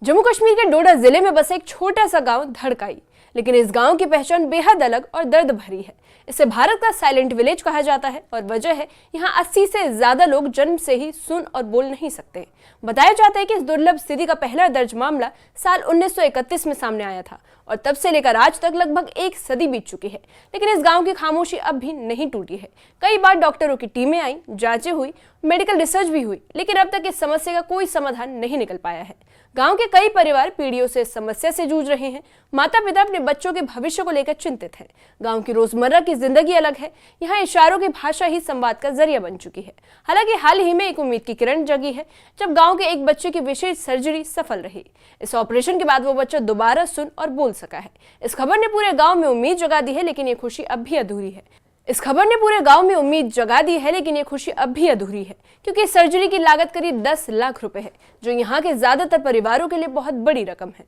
जम्मू कश्मीर के डोडा जिले में बसा एक छोटा सा गांव धड़काई, लेकिन इस गांव की पहचान बेहद अलग और दर्द भरी है। इसे भारत का साइलेंट विलेज कहा जाता है और वजह है यहाँ 80 से ज्यादा लोग जन्म से ही सुन और बोल नहीं सकते। बताया जाता है कि इस दुर्लभ स्थिति का पहला दर्ज मामला साल 1931 में सामने आया था और तब से लेकर आज तक लगभग एक सदी बीत चुकी है, लेकिन इस गांव की खामोशी अब भी नहीं टूटी है। कई बार डॉक्टरों की टीमें आई, जांचें हुई, मेडिकल रिसर्च भी हुई, लेकिन अब तक इस समस्या का कोई समाधान नहीं निकल पाया है। गांव के कई परिवार पीढ़ियों से इस समस्या से जूझ रहे हैं। माता पिता अपने बच्चों के भविष्य को लेकर चिंतित हैं। गांव की रोजमर्रा की जिंदगी अलग है, यहाँ इशारों की भाषा ही संवाद का जरिया बन चुकी है। हालांकि हाल ही में एक उम्मीद की किरण जगी है, जब गांव के एक बच्चे की विशेष सर्जरी सफल रही। इस ऑपरेशन के बाद वो बच्चा दोबारा सुन और बोल सका है। इस खबर ने पूरे गाँव में उम्मीद जगा दी है, लेकिन ये खुशी अब भी अधूरी है। क्योंकि सर्जरी की लागत करीब 10 लाख रुपए है, जो यहाँ के ज्यादातर परिवारों के लिए बहुत बड़ी रकम है।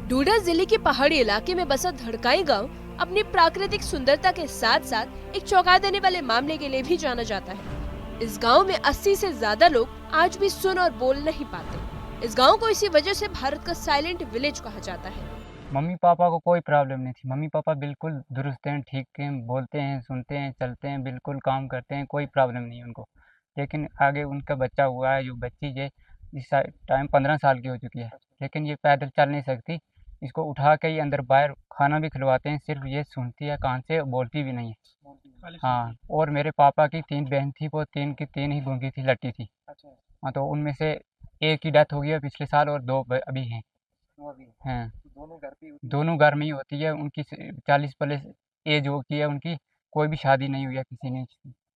डोडा जिले के पहाड़ी इलाके में बसा धड़काई गांव अपनी प्राकृतिक सुंदरता के साथ साथ एक चौंका देने वाले मामले के लिए भी जाना जाता है। इस गांव में 80 से ज्यादा लोग आज भी सुन और बोल नहीं पाते। इस गांव को इसी वजह से भारत का साइलेंट विलेज कहा जाता है। मम्मी पापा को कोई प्रॉब्लम नहीं थी। मम्मी पापा बिल्कुल दुरुस्त हैं, ठीक हैं, बोलते हैं, सुनते हैं, चलते हैं, बिल्कुल काम करते हैं, कोई प्रॉब्लम नहीं उनको। लेकिन आगे उनका बच्चा हुआ है, जो बच्ची ये इस टाइम 15 साल की हो चुकी है, लेकिन ये पैदल चल नहीं सकती। इसको उठा के ही अंदर बाहर खाना भी खिलवाते हैं, सिर्फ ये सुनती है कान से, बोलती भी नहीं है। हाँ, और मेरे पापा की 3 बहन थी, वो 3 की 3 ही गूंगी थी, लट्टी थी। हाँ, तो उनमें से एक की डेथ हो गई है पिछले साल और 2 अभी हैं। हैं दोनों घर में ही होती है। उनकी 40 प्लस एज हो गई है उनकी, कोई भी शादी नहीं हुई है किसी ने।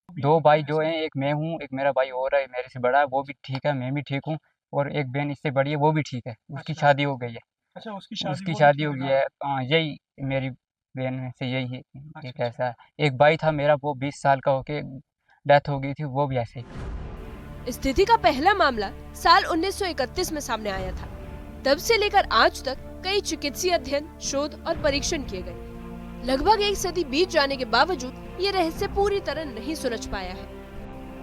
2 भाई जो हैं, एक मैं हूँ, एक मेरा भाई और है मेरे से बड़ा है, वो भी ठीक है, मैं भी ठीक हूँ, और एक बहन इससे बड़ी है, वो भी ठीक है, उसकी शादी हो गई है। अच्छा, उसकी शादी हो गई है। हाँ, यही मेरी बहन में से यही है। एक ऐसा है। एक भाई था मेरा, वो 20 साल का होके डेथ हो गई थी, वो भी ऐसे ही। स्थिति का पहला मामला साल 1931 में सामने आया था। तब से लेकर आज तक कई चिकित्सीय अध्ययन, शोध और परीक्षण किए गए। लगभग एक सदी बीत जाने के बावजूद ये रहस्य पूरी तरह नहीं सुलझ पाया है।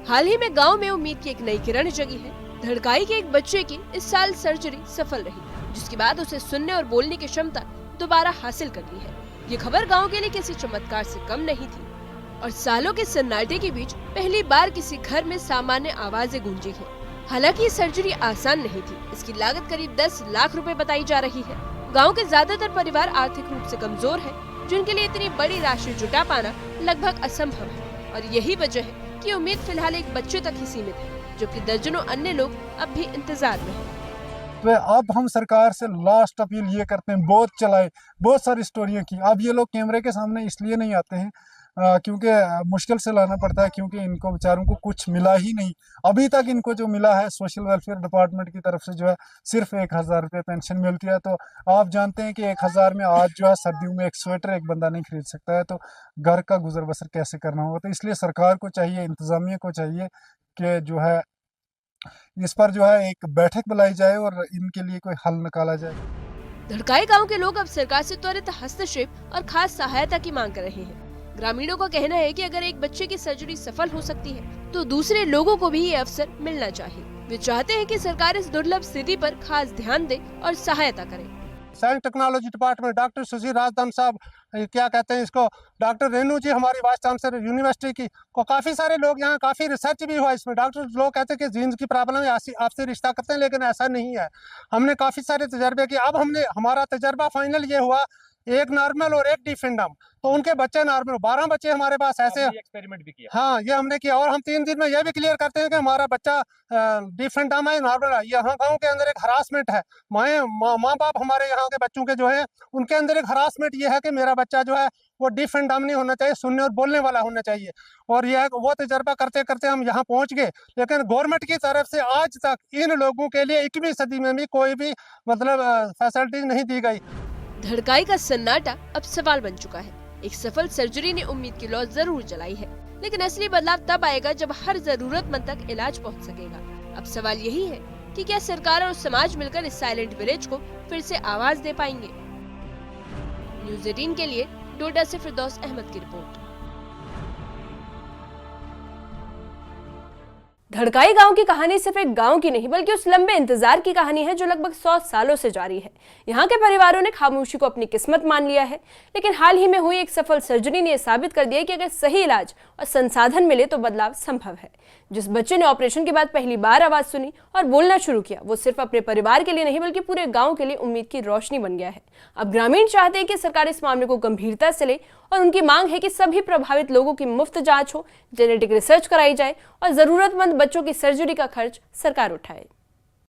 हाल ही में गांव में उम्मीद की एक नई किरण जगी है। धड़काई के एक बच्चे की इस साल सर्जरी सफल रही, जिसके बाद उसे सुनने और बोलने की क्षमता दोबारा हासिल कर ली है। ये खबर गाँव के लिए किसी चमत्कार से कम नहीं थी और सालों के सन्नाटे के बीच पहली बार किसी घर में सामान्य आवाजें गूंजी हैं। हालांकि ये सर्जरी आसान नहीं थी। इसकी लागत करीब 10 लाख रुपए बताई जा रही है। गांव के ज्यादातर परिवार आर्थिक रूप से कमजोर हैं, जिनके लिए इतनी बड़ी राशि जुटा पाना लगभग असंभव है। और यही वजह है कि उम्मीद फिलहाल एक बच्चे तक ही सीमित है, जबकि दर्जनों अन्य लोग अब भी इंतजार में हैं। तो अब हम सरकार से लास्ट अपील ये करते हैं, बहुत चलाए, बहुत सारी स्टोरियां की। अब ये लोग कैमरे के सामने इसलिए नहीं आते हैं क्योंकि मुश्किल से लाना पड़ता है, क्योंकि इनको बेचारों को कुछ मिला ही नहीं। अभी तक इनको जो मिला है सोशल वेलफेयर डिपार्टमेंट की तरफ से जो है सिर्फ 1000 रुपये पेंशन मिलती है। तो आप जानते हैं कि 1000 में आज जो है सर्दियों में एक स्वेटर एक बंदा नहीं खरीद सकता है, तो घर का गुजर बसर कैसे करना होगा। तो इसलिए सरकार को चाहिए, इंतजामिया को चाहिए कि जो है इस पर जो है एक बैठक बुलाई जाए और इनके लिए कोई हल निकाला जाए। धड़काई गांव के लोग अब सरकार से त्वरित हस्तक्षेप और खास सहायता की मांग कर रहे हैं। ग्रामीणों का कहना है कि अगर एक बच्चे की सर्जरी सफल हो सकती है, तो दूसरे लोगों को भी ये अवसर मिलना चाहिए। वे चाहते हैं कि सरकार इस दुर्लभ स्थिति पर खास ध्यान दे और सहायता करे। साइंस टेक्नोलॉजी डिपार्टमेंट डॉक्टर सुशील राजदान साहब, क्या कहते हैं इसको, डॉक्टर रेणु जी हमारी वाइस चांसलर यूनिवर्सिटी की को, काफ़ी सारे लोग यहाँ, काफ़ी रिसर्च भी हुआ इसमें। डॉक्टर लोग कहते हैं कि जीन्स की प्रॉब्लम है, आपसे रिश्ता करते हैं, लेकिन ऐसा नहीं है। हमने काफ़ी सारे तजर्बे किए। अब हमारा तजर्बा फाइनल ये हुआ, एक नॉर्मल और एक डिफेंडम, तो उनके बच्चे नॉर्मल, 12 बच्चे हमारे पास ऐसे एक्सपेरिमेंट भी किया। हाँ, ये हमने किया। और हम 3 दिन में ये भी क्लियर करते हैं कि हमारा बच्चा डिफेंडम है, नॉर्मल है। यहाँ गाँव के अंदर एक हरासमेंट है। माँ बाप हमारे यहाँ के बच्चों के जो है, उनके अंदर एक हरासमेंट ये है कि मेरा बच्चा जो है वो डिफेंडम नहीं होना चाहिए, सुनने और बोलने वाला होना चाहिए। और यह वो तजर्बा करते करते हम यहाँ पहुँच गए। लेकिन गवर्नमेंट की तरफ से आज तक इन लोगों के लिए 21वीं सदी में भी कोई भी मतलब फैसिलिटीज नहीं दी गई। धड़काई का सन्नाटा अब सवाल बन चुका है। एक सफल सर्जरी ने उम्मीद की लौ जरूर जलाई है, लेकिन असली बदलाव तब आएगा जब हर जरूरतमंद तक इलाज पहुंच सकेगा। अब सवाल यही है कि क्या सरकार और समाज मिलकर इस साइलेंट विलेज को फिर से आवाज दे पाएंगे। न्यूज़ 18 के लिए डोडा से फिरदौस अहमद की रिपोर्ट। धड़काई गांव की कहानी सिर्फ एक गांव की नहीं बल्कि उस लंबे इंतजार की कहानी है जो लगभग 100 सालों से जारी है। यहाँ के परिवारों ने खामोशी को अपनी किस्मत मान लिया है, लेकिन हाल ही में हुई एक सफल सर्जरी ने यह साबित कर दिया कि अगर सही इलाज और संसाधन मिले तो बदलाव संभव है। जिस बच्चे ने ऑपरेशन के बाद पहली बार आवाज सुनी और बोलना शुरू किया, वो सिर्फ अपने परिवार के लिए नहीं बल्कि पूरे गांव के लिए उम्मीद की रोशनी बन गया है। अब ग्रामीण चाहते हैं कि सरकार इस मामले को गंभीरता से ले और उनकी मांग है कि सभी प्रभावित लोगों की मुफ्त जांच हो, जेनेटिक रिसर्च कराई जाए और जरूरतमंद बच्चों की सर्जरी का खर्च सरकार उठाए।